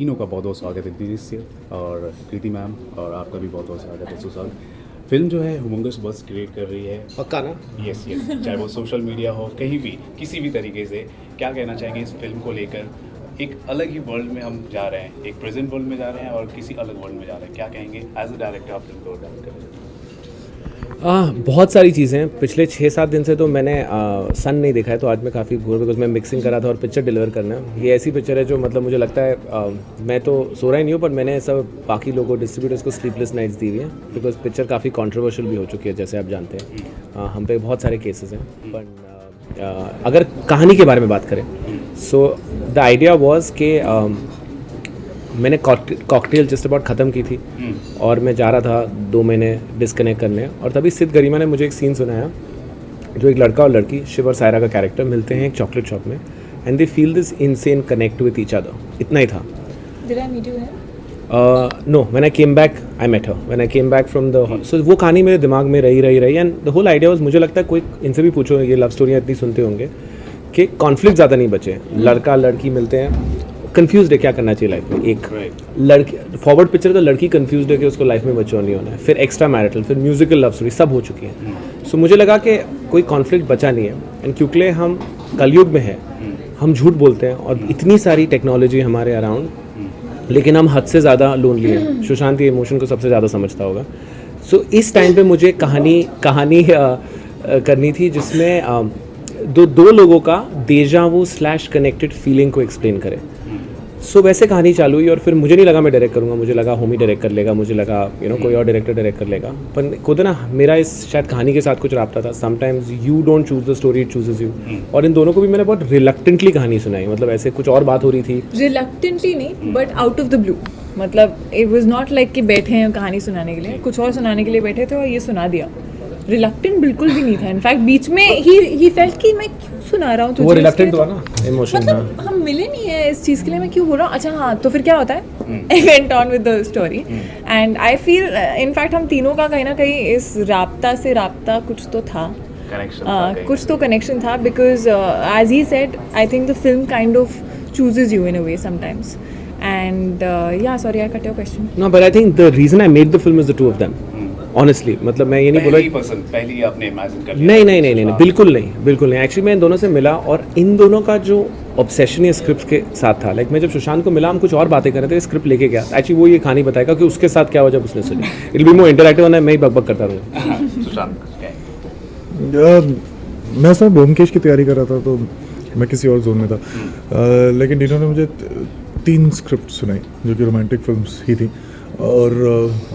तीनों का बहुत बहुत स्वागत है दृश्य और कृति मैम, और आपका भी बहुत बहुत स्वागत है सुशांत। फिल्म जो है हुमंगस बस क्रिएट कर रही है। पक्का ना? यस, चाहे वो सोशल मीडिया हो, कहीं भी किसी भी तरीके से। क्या कहना चाहेंगे इस फिल्म को लेकर? एक अलग ही वर्ल्ड में हम जा रहे हैं, एक प्रेजेंट वर्ल्ड में जा रहे हैं और किसी अलग वर्ल्ड में जा रहे हैं। क्या कहेंगे एज अ डायरेक्टर आप फिल्म को डायरेक्ट कर रहे हैं? बहुत सारी चीज़ें। पिछले 6-7 दिन से तो मैंने सन नहीं देखा है, तो आज मैं काफ़ी भूर, बिकॉज मैं मिक्सिंग कर रहा था और पिक्चर डिलीवर करना है। ये ऐसी पिक्चर है जो मतलब मुझे लगता है मैं तो सो रहा ही नहीं हूँ, पर मैंने सब बाकी लोगों डिस्ट्रीब्यूटर्स को स्लीपलेस नाइट्स दी हुई है, बिकॉज पिक्चर काफ़ी कंट्रोवर्शियल भी हो चुकी है, जैसे आप जानते हैं। हम पे बहुत सारे केसेस हैं, पर अगर कहानी के बारे में बात करें, सो द आइडिया वॉज कि मैंने कॉकटेल जस्ट अबाउट ख़त्म की थी और मैं जा रहा था 2 महीने डिस्कनेक्ट करने, और तभी सिद्ध गरिमा ने मुझे एक सीन सुनाया जो एक लड़का और लड़की, शिव और सायरा का कैरेक्टर, मिलते हैं एक चॉकलेट शॉप में and they feel this insane connect with each other. इतना ही था। Did I meet you here? No, when I came back, I met her. When I came back from the so वो कहानी मेरे दिमाग में रही and the whole idea was, मुझे लगता है कोई इनसे भी पूछो, ये लव स्टोरियाँ इतनी सुनते होंगे कि कॉन्फ्लिक्ट ज़्यादा नहीं बचे। लड़का लड़की मिलते हैं, कंफ्यूज है क्या करना चाहिए लाइफ में। एक लड़की फॉरवर्ड पिक्चर तो लड़की कंफ्यूज है कि उसको लाइफ में बच्चों नहीं होना है, फिर एक्स्ट्रा मैरिटल, फिर म्यूजिकल लव स्टोरी, सब हो चुकी है। सो मुझे लगा कि कोई कॉन्फ्लिक्ट बचा नहीं है, एंड क्योंकि हम कलयुग में हैं, हम झूठ बोलते हैं और इतनी सारी टेक्नोलॉजी हमारे अराउंड, लेकिन हम हद से ज़्यादा लोनली हैं। सुशांत ये इमोशन को सबसे ज़्यादा समझता होगा। सो इस टाइम पे मुझे कहानी करनी थी जिसमें दो लोगों का डेजावू / कनेक्टेड फीलिंग को एक्सप्लेन करे। सो वैसे कहानी चालू हुई और फिर मुझे नहीं लगा मैं डायरेक्ट करूँगा, मुझे लगा होमी डायरेक्ट कर लेगा, मुझे लगा कोई और डायरेक्टर डायरेक्ट कर लेगा। पर खुद ना मेरा इस शायद कहानी के साथ कुछ रब्ता था। Sometimes you don't choose the story, it chooses you. और इन दोनों को भी मैंने बहुत रिलक्टेंटली कहानी सुनाई, मतलब ऐसे कुछ और बात हो रही थी। रिलक्टेंटली नहीं, but out of the blue. मतलब इट वाज नॉट लाइक कि बैठे हैं कहानी सुनाने के लिए, कुछ और सुनाने के लिए बैठे थे और ये सुना दिया। रिलक्टेंट बिल्कुल भी नहीं था। इनफैक्ट बीच में ही फेल्ट कि मैं क्यों सुना रहा हूँ तुझे। वो रिलक्टेंट हुआ ना, इमोशन। मतलब हम मिले नहीं है इस चीज़ के लिए, मैं क्यों बोल रहा हूँ। अच्छा हाँ, तो फिर क्या होता है, I went on with the story and I feel in fact हम तीनों का कहीं ना कहीं इस राब्ता कुछ तो था, कुछ तो कनेक्शन था, because as he said, I think the film kind of chooses you in a way sometimes. And या sorry I cut your question. No, but I think the reason I made the film is the two of them. Honestly, मतलब मैं ये नहीं बोला पहली आपने imagine कर लिया? नहीं, बिल्कुल नहीं। एक्चुअली मैं इन दोनों से मिला और इन दोनों का जो ऑब्सेशन है स्क्रिप्ट के साथ था। लाइक मैं जब सुशांत को मिला, हम कुछ और बातें कर रहे थे, स्क्रिप्ट लेके गया, एक्चुअली वो ये कहानी बताएगा कि उसके साथ क्या हुआ जब उसने सुनी। इट बी मोर इंटरैक्टिव होना है, मैं ही बकबक करता रहूँगा। सुशांत मैं उसमें ब्योमकेश की तैयारी कर रहा था, तो मैं किसी और जोन में था। लेकिन इन्होंने मुझे 3 स्क्रिप्ट सुनाई जो कि रोमांटिक फिल्म्स ही थी और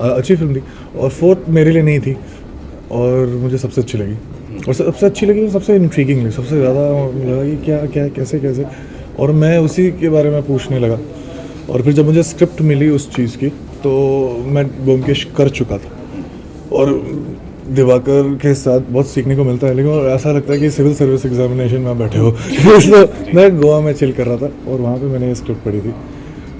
अच्छी फिल्म थी, और 4th मेरे लिए नहीं थी और मुझे सबसे अच्छी लगी। और सबसे अच्छी लगी, सबसे इंट्रीगिंग लगी, सबसे ज़्यादा लगा कि क्या कैसे, और मैं उसी के बारे में पूछने लगा। और फिर जब मुझे स्क्रिप्ट मिली उस चीज़ की, तो मैं ब्योमकेश कर चुका था और दिवाकर के साथ बहुत सीखने को मिलता है, लेकिन ऐसा लगता है कि सिविल सर्विस एग्जामिनेशन में बैठे हो। तो मैं गोवा में चिल कर रहा था और वहाँ पे मैंने ये स्क्रिप्ट पढ़ी थी।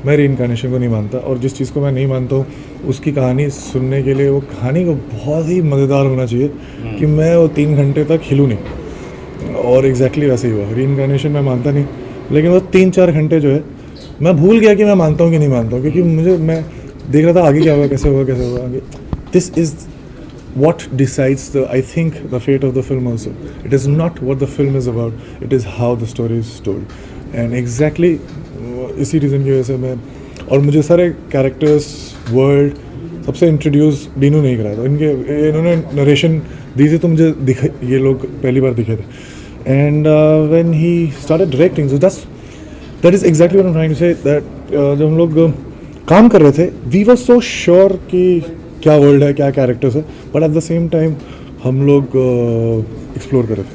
मैं रीइंकार्नेशन को नहीं मानता, और जिस चीज़ को मैं नहीं मानता हूँ उसकी कहानी सुनने के लिए वो कहानी को बहुत ही मज़ेदार होना चाहिए कि मैं वो 3 घंटे तक हिलूँ नहीं। और एग्जैक्टली वैसे ही हुआ। रीइंकार्नेशन मैं मानता नहीं, लेकिन वो 3-4 घंटे जो है मैं भूल गया कि मैं मानता हूँ कि नहीं मानता हूँ, क्योंकि मैं देख रहा था आगे क्या होगा, कैसे होगा आगे। This is what decides I think the fate of the film also. It is not what the film is about, it is how the story is told. And exactly इसी रीज़न की वजह से मैं, और मुझे सारे कैरेक्टर्स, वर्ल्ड सबसे introduce Dinu नहीं कराया था। इन्होंने नरेशन दी थी, तो मुझे ये लोग पहली बार दिखे थे। And when he started directing, so that is exactly what I am trying to say, that जब हम लोग काम कर रहे थे, वी वर सो श्योर कि क्या वर्ल्ड है, क्या कैरेक्टर्स है, but at the same time हम लोग एक्सप्लोर कर रहे थे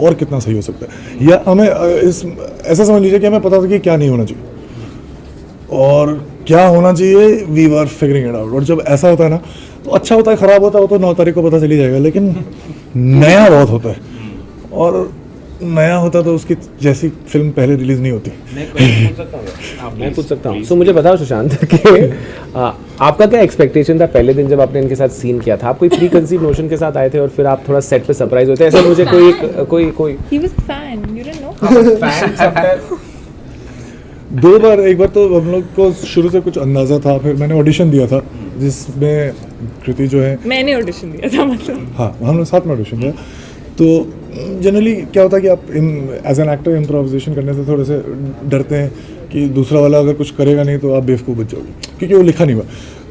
और कितना सही हो सकता है, या हमें ऐसा समझ लीजिए कि हमें पता था कि क्या नहीं होना चाहिए और क्या होना चाहिए, we were figuring it out. और जब ऐसा होता है ना, तो अच्छा होता है, ख़राब होता है, वो तो 9 तारीख को पता चली जाएगा, लेकिन नया बहुत होता है, और नया होता तो उसकी जैसी फिल्म पहले रिलीज नहीं होती। मैं पूछ सकता हूँ। सो मुझे बताओ सुशांत कि आपका क्या एक्सपेक्टेशन था पहले दिन जब आपने इनके साथ सीन किया था? आप कोई प्री कंसीव नोशन के साथ आए थे और फिर आप थोड़ा सेट पे सरप्राइज होते, ऐसा मुझे कोई He was a fan, you didn't know? दो बार, एक बार तो हम लोग को शुरू से कुछ अंदाज़ा था, फिर मैंने ऑडिशन दिया था जिसमें कृति जो है, मैंने ऑडिशन दिया था मतलब। हाँ हम लोग साथ में ऑडिशन दिया। तो जनरली क्या होता है कि आप एज एन एक्टर इम्प्रोवाइजेशन करने से थोड़े से डरते हैं कि दूसरा वाला अगर कुछ करेगा नहीं तो आप बेवकूफ़ बच जाओगे, क्योंकि वो लिखा नहीं हुआ।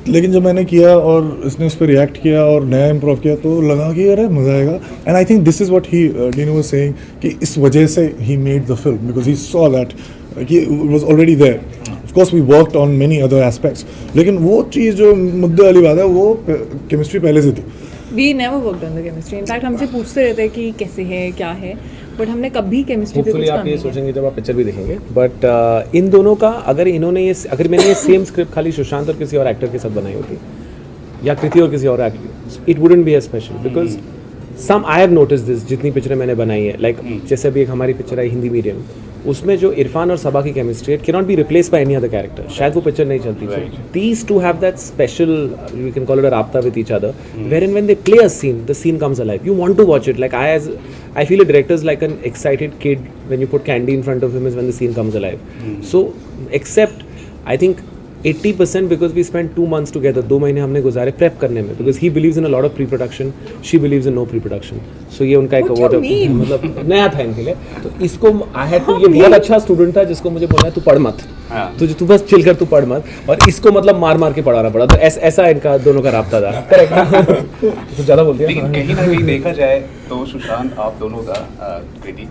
लेकिन जब मैंने किया और इसने उस पर रिएक्ट किया और नया इम्प्रोव किया तो लगा कि अरे मज़ा आएगा। And I think this is what he Dino was saying कि इस वजह से ही made the film because he saw that कि it was already there. Of course we worked on many other aspects, लेकिन वो चीज़ जो मुद्दे वाली बात है वो केमिस्ट्री पहले से थी। We never worked on the chemistry. In fact हमसे पूछते रहते हैं कि कैसे है क्या है, बट हमने कभी केमिस्ट्री पे कुछ होपफुली काम आप नहीं ये किया। सोचेंगे जब आप पिक्चर भी देखेंगे, बट इन दोनों का अगर मैंने ये सेम स्क्रिप्ट खाली सुशांत और किसी और एक्टर के साथ बनाई होती या कृति और किसी और actor, it wouldn't be as special because some I have notice this जितनी पिक्चरें मैंने बनाई है, लाइक जैसे अभी एक हमारी पिक्चर आई हिंदी मीडियम, उसमें जो इरफान और सबा की chemistry it can not be replace by any other character, शायद वो पिक्चर नहीं चलती। These two have that special, we can call it a राब्ता with each other, wherein when they play a scene, the scene comes alive. You want to watch it. Like I feel a director is like an excited kid when you put candy in front of him is when the scene comes alive. So except I think 80% because we spent 2 months together, 2 महीने हमने गुजारे prep करने में, because he believes in a lot of pre-production, she believes in no pre-production. So ये उनका एक What you mean? मतलब नया था इनके लिए, तो इसको I had to, ये बहुत अच्छा स्टूडेंट था जिसको मुझे बोलना है तू पढ़ मत, तुझे तू बस चिल कर, तू पढ़ मत, और इसको मतलब मार मार के पढ़ाना पड़ा, तो ऐसा इनका दोनों का राब्ता था। करेक्ट कुछ ज़्यादा बोल दिया। लेकिन कहीं ना कहीं देखा जाए तो सुशांत आप दोनों का कृति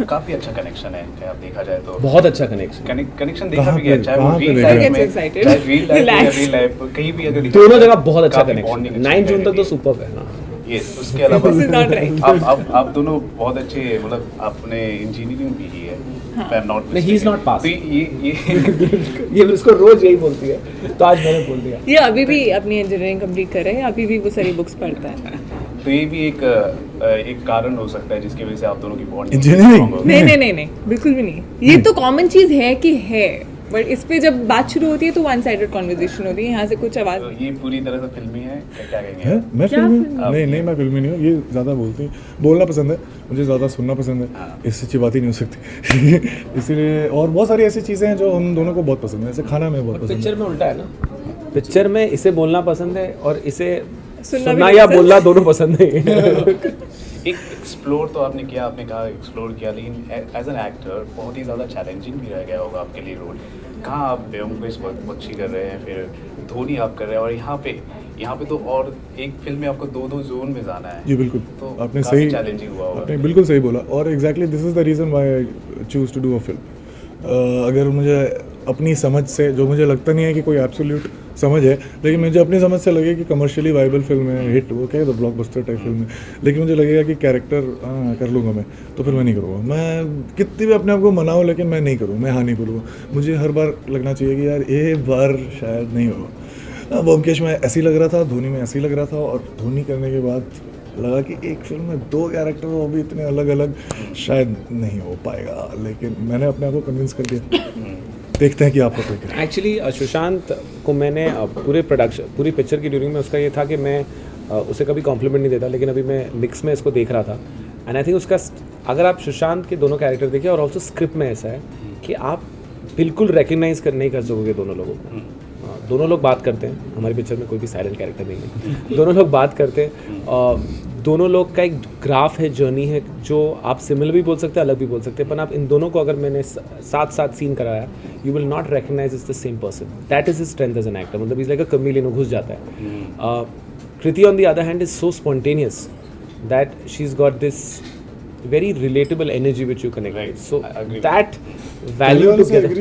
काफी अच्छा कनेक्शन है, आप देखा जाए तो बहुत अच्छा कनेक्शन, कनेक्शन देखा कहाँ भी गया, पे- चाहे वो कहाँ पे रियल देखा लाइफ गया? में, Gets excited. चाहे रियल लाइफ में, Relax. रियल लाइफ कहीं भी अगर देखा दोनों जाए, जगह बहुत अच्छा काफी कनेक्शन, bonding 9 जून तक तो अच्छी सुपर है ना। ये उसके अलावा This is not right. आप दोनों बहुत अच्छे, मतलब आपने इंजीनियरिंग भी की है, if I'm not नहीं, he is mistaken. not passed. तो ये ये उसको रोज यही बोलती है, तो आज मैंने बोल दिया। ये अभी भी अपनी इंजीनियरिंग कंप्लीट कर रहे हैं, अभी भी वो सारी बुक्स पढ़ता है। तो ये भी एक कारण हो सकता है जिसकी वजह से आप दोनों की बॉन्डिंग Engineering? नहीं, बिल्कुल भी नहीं। ये तो कॉमन चीज है कि है, बट इस पे जब बात शुरू होती है तो वन साइडेड कॉन्वर्जेशन होती है, यहाँ से कुछ आवाज। तो ये पूरी तरह से फिल्मी है, क्या कहेंगे है? आप? मैं क्या फिल्मी फिल्मी? नहीं, मैं फिल्मी नहीं हूँ। ये ज़्यादा बोलती बोलना पसंद है मुझे, ज़्यादा सुनना पसंद है, इससे अच्छी बात ही नहीं हो सकती। इसीलिए और बहुत सारी ऐसी चीज़ें हैं जो हम दोनों को बहुत पसंद है, जैसे खाना में बहुत पसंद है। पिक्चर में उल्टा है ना, पिक्चर में इसे बोलना पसंद है और इसे सुनना भी सुनना या पसंद। बोलना दोनों पसंद है। एक एक्सप्लोर तो आपने किया, आपने कहा एक्सप्लोर किया, लेकिन एज एन एक्टर बहुत ही ज़्यादा चैलेंजिंग भी रह गया होगा आपके लिए रोल। कहाँ आप ब्योमकेश बख्शी कर रहे हैं, फिर धोनी आप कर रहे हैं, और यहाँ पे तो और एक फिल्म में आपको दो जोन में जाना है। जी बिल्कुल, तो आपने काफी सही चैलेंजिंग हुआ होगा। आपने बिल्कुल सही बोला, और exactly this is the reason why I choose to do a film. अगर मुझे अपनी समझ से, जो मुझे लगता नहीं है कि कोई एब्सोल्यूट समझ है, लेकिन मुझे अपनी समझ से लगे कि कमर्शियली वाइबल फिल्म है, हिट वो क्या है, ब्लॉकबस्टर टाइप फिल्म है, लेकिन मुझे लगेगा कि कैरेक्टर कर लूँगा मैं, तो फिर मैं नहीं करूँगा। मैं कितनी भी अपने आप को मनाऊँ, लेकिन मैं नहीं करूँ, मैं हाँ नहीं बोलूँगा। मुझे हर बार लगना चाहिए कि यार ये बार शायद नहीं होगा। ब्योमकेश में ऐसे ही लग रहा था, धोनी में ऐसे ही लग रहा था, और धोनी करने के बाद लगा कि एक फिल्म में 2 कैरेक्टर वो भी इतने अलग अलग शायद नहीं हो पाएगा, लेकिन मैंने अपने आप को कन्विंस कर दिया। देखते हैं कि आपको क्या कहना है। एक्चुअली सुशांत को मैंने पूरी पिक्चर की ड्यूरिंग में उसका ये था कि मैं उसे कभी कॉम्प्लीमेंट नहीं देता, लेकिन अभी मैं मिक्स में इसको देख रहा था, एंड आई थिंक उसका अगर आप सुशांत के दोनों कैरेक्टर देखिए, और ऑल्सो स्क्रिप्ट में ऐसा है कि आप बिल्कुल रिकग्नाइज नहीं कर सकोगे दोनों लोगों को। दोनों लोग बात करते हैं, हमारी पिक्चर में कोई भी साइलेंट कैरेक्टर नहीं है, दोनों लोग बात करते हैं, दोनों लोग का एक ग्राफ है, जर्नी है, जो आप सिमिलर भी बोल सकते हैं, अलग भी बोल सकते हैं, पर आप इन दोनों को अगर मैंने साथ सीन कराया, you will not recognise is the same person. That is his strength as an actor, मतलब इज लाइक अ कमीलियन, घुस जाता है। Kriti on the other hand is so spontaneous that she is got this very relatable energy which you connect with. So I agree with that value together.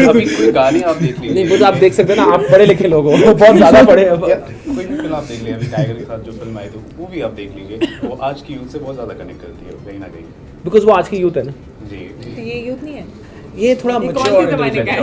अभी कोई गाने आप देख लीजिए, नहीं वो तो आप देख सकते हैं ना, आप पढ़े लिखे लोग हो, बहुत ज़्यादा पढ़े हैं। कोई भी फिल्म आप देख लीजिए, अभी टाइगर के साथ जो फिल्म आई थी वो भी आप देख लीजिए, वो आज की यूथ से बहुत ज़्यादा कनेक्ट करती है कहीं ना कहीं। बिकॉज वो आज की यूथ है ना, जी तो ये यूथ नहीं है, ये थोड़ा ये कौन से mature जमाने का है?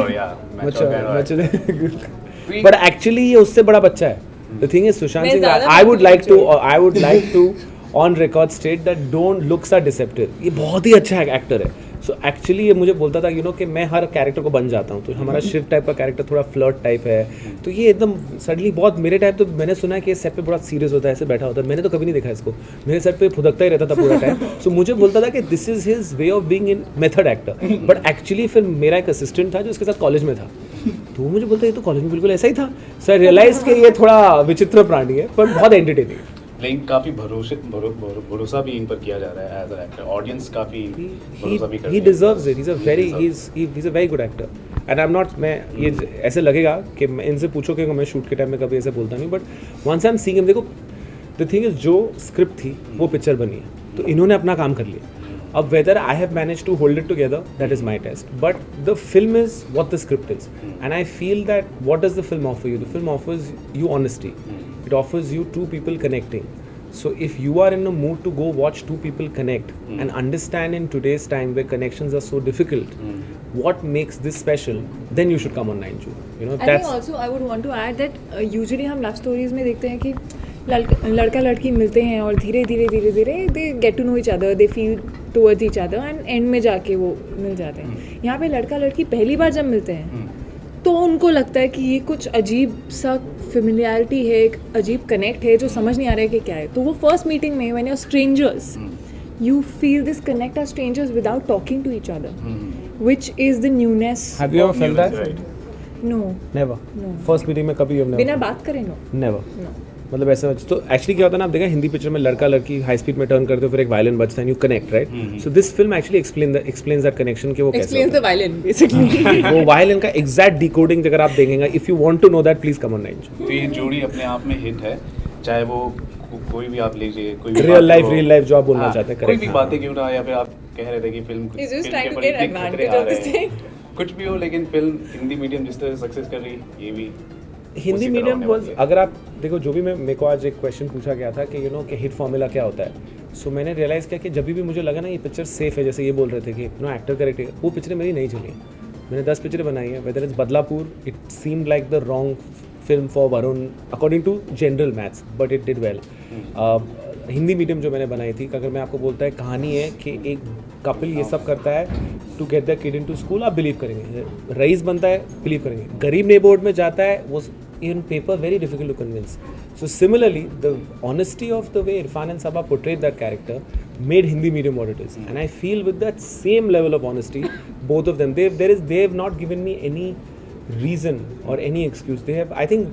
Mature, yeah, mature, but actually ये उससे बड़ा बच्चा है। द थिंग इज सुशांत मैं सिंह, ज़्यादा I would like to on record state that don't looks are deceptive. ये बहुत ही अच्छा एक्टर है। सो एक्चुअली ये मुझे बोलता था कि मैं हर कैरेक्टर को बन जाता हूँ, तो हमारा शिव टाइप का कैरेक्टर थोड़ा फ्लर्ट टाइप है, तो ये एकदम सडनली बहुत मेरे टाइप, तो मैंने सुना है कि सेट पे बड़ा सीरियस होता है, ऐसे बैठा होता है, मैंने तो कभी नहीं देखा इसको, मेरे सेट पे फुदकता ही रहता था पूरा टाइम। सो मुझे बोलता था कि this is his way of being in method actor, but actually फिर मेरा एक असिस्टेंट था जो इसके साथ कॉलेज में था, तो वो मुझे बोलता है ये तो कॉलेज में बिल्कुल ऐसा ही था। सो आई रियलाइज कि ये थोड़ा विचित्र प्राणी है, पर बहुत एंटरटेनिंग। लेकिन काफ़ी भरोसा भी इन पर किया जा रहा है एज एन एक्टर, ऑडियंस काफ़ी भरोसा भी कर रही he है। deserves it, he's a very good actor and I'm not, मैं ये ऐसे लगेगा कि मैं इनसे पूछो कि मैं शूट के टाइम में कभी ऐसे बोलता नहीं, but once I am seeing him, देखो द थिंग इज जो स्क्रिप्ट थी वो पिक्चर बनी है, तो इन्होंने अपना काम कर लिया। अब whether I have manage to hold it together, that is my test, but the film is what the script is, and I feel that what does the film offer you, the film offers you honesty, it offers you two people connecting. So if you are in a mood to go watch two people connect and understand in today's time where connections are so difficult, what makes this special, then you should come on 9 June. You know, I think also I would want to add that usually हम love stories में देखते हैं कि लड़का लड़की मिलते हैं और धीरे धीरे they get to know each other, they feel towards each other and end में जाके वो मिल जाते हैं। यहाँ पे लड़का लड़की पहली बार जब मिलते हैं तो उनको लगता है कि ये कुछ अजीब सा फेमिलियरिटी है, एक अजीब कनेक्ट है जो समझ नहीं आ रहा है कि क्या है। तो वो फर्स्ट मीटिंग में when you are strangers, you feel this connect as strangers without talking to each other, which is the newness. have you ever felt that? No, Never. No. First meeting में कभी never. बिना बात करे no, Never. No. मतलब ऐसा तो actually क्या होता है ना, आप देखा हिंदी पिक्चर में लड़का लड़की हाई स्पीड में टर्न करते हो, फिर एक वायलिन बजता है, you connect, right? So this film actually explains that connection कि वो कैसे एक्सप्लेन्स द होता वायलिन बेसिकली। है। वो वायलिन का एग्जैक्ट डिकोडिंग अगर आप देखेंगे, if you want to know that please come on 9 June। तो ये जोड़ी अपने आप में हिट है, चाहे वो कोई भी आप लीजिए, कोई भी रियल बात हो। लाइफ जो आप बोलना हाँ, चाहते हैं, कोई करेक्ट। भी बातें क्यों ना, या फिर आप कह रहे थे कि film He's just film trying के to बड़े get दिख खतरे advantage आ of this रहे हैं। thing। कुछ भी हो, लेकिन फिल्म हिंदी मीडियम जिस तरह से सक्सेस कर रही है, ये भी हिंदी उसी तरह मीडियम होने वाज, वाली है। अगर आप देखो जो भी मेरे को आज एक क्वेश्चन पूछा गया था कि कि हिट फॉर्मूला क्या होता है, सो मैंने रियलाइज़ किया कि जब भी मुझे लगा ना ये पिक्चर सेफ है, जैसे ये बोल रहे थे कि एक्टर करेक्ट, वो पिक्चरें मेरी नहीं चली। मैंने 10 पिक्चरें बनाई है, whether is Badlapur, it seemed like the wrong film for Varun according to general maths, but it did well. Hindi medium जो मैंने बनाई थी, अगर मैं आपको बोलता है कहानी है कि एक कपल ये सब करता है to get the kid into school, आप बिलीव करेंगे। रईस बनता है, बिलीव करेंगे। गरीब नेबरहुड में जाता है, वो in paper very difficult to convince. So similarly, the honesty of the way Irfan and Sabah portrayed that character made Hindi medium what it is. And I feel with that same level of honesty, both of them, they have not given me any reason or any excuse. They have, I think,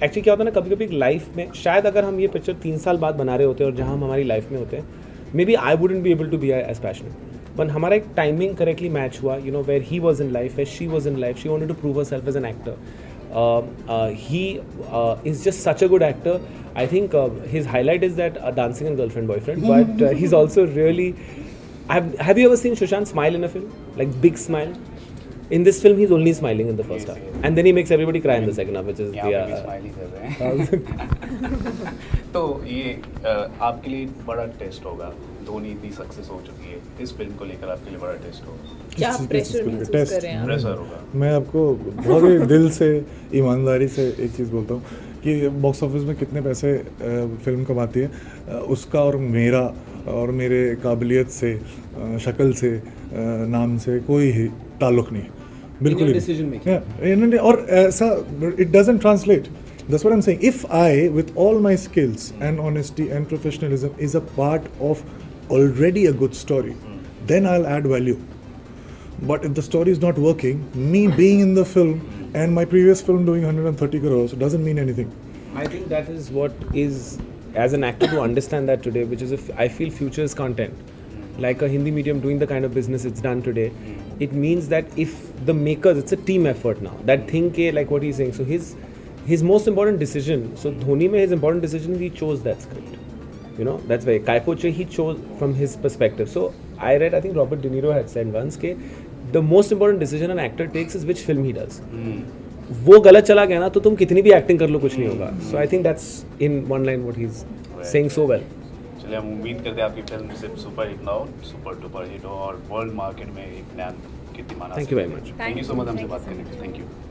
actually क्या होता है ना, कभी कभी life में शायद अगर हम ये पिक्चर 3 साल बाद बना रहे होते और जहाँ हम हमारी लाइफ में होते हैं, maybe I wouldn't be able to be as passionate, but हमारा एक टाइमिंग करेक्टली मैच हुआ, you know, where he was in life, where she was in life, she wanted to prove herself as an actor. He is just such a good actor. I think his highlight is that dancing and girlfriend boyfriend, but he's also really. Have you ever seen Sushant smile in a film? Like big smile. In this film, he's only smiling in the first half, and then he makes everybody cry in the second half, which is यहाँ पे भी smile ही कर रहे हैं। तो ये आपके लिए बड़ा टेस्ट होगा, धोनी इतनी सक्सेस हो चुकी है, इस फिल्म को लेकर आपके लिए बड़ा टेस्ट होगा, क्या किस प्रेशर चीज़ को महसूस टेस्ट? कर रहे हैं आप? प्रेशर होगा। मैं आपको बहुत ही दिल से, ईमानदारी से एक चीज़ बोलता हूँ कि बॉक्स ऑफिस में कितने पैसे फिल्म कमाती है, उसका और मेरा और मेरे काबिलियत से, शक्ल से, नाम से कोई ही ताल्लुक़ नहीं, बिल्कुल ही decision making. नहीं। और ऐसा it doesn't translate. That's what I'm saying. If I, with all my skills and honesty and professionalism, is a part of already a good story, then I'll add value. But if the story is not working, me being in the film and my previous film doing 130 crores doesn't mean anything. I think that is what is, as an actor, to understand that today, which is, I feel future is content. Like a Hindi medium doing the kind of business it's done today, it means that if the makers, it's a team effort now. That thing, like what he's saying, so his most important decision, so Dhoni mein his important decision, he chose that script. You know, that's why Kai Po Che, he chose from his perspective. So I read, I think Robert De Niro had said once ke the most important decision an actor takes is which film he does. वो गलत चला गया ना तो तुम कितनी भी acting कर लो कुछ नहीं होगा. So I think that's in one line what he's saying so well. चलिए, हम उम्मीद करते हैं आपकी फिल्म सिर्फ सुपर हिट ना हो, सुपर डुपर हिट हो और वर्ल्ड मार्केट में एक नया कीर्तिमान हासिल Thank you very करे। much. Thank you so much हमसे बात करने के लिए। Thank you.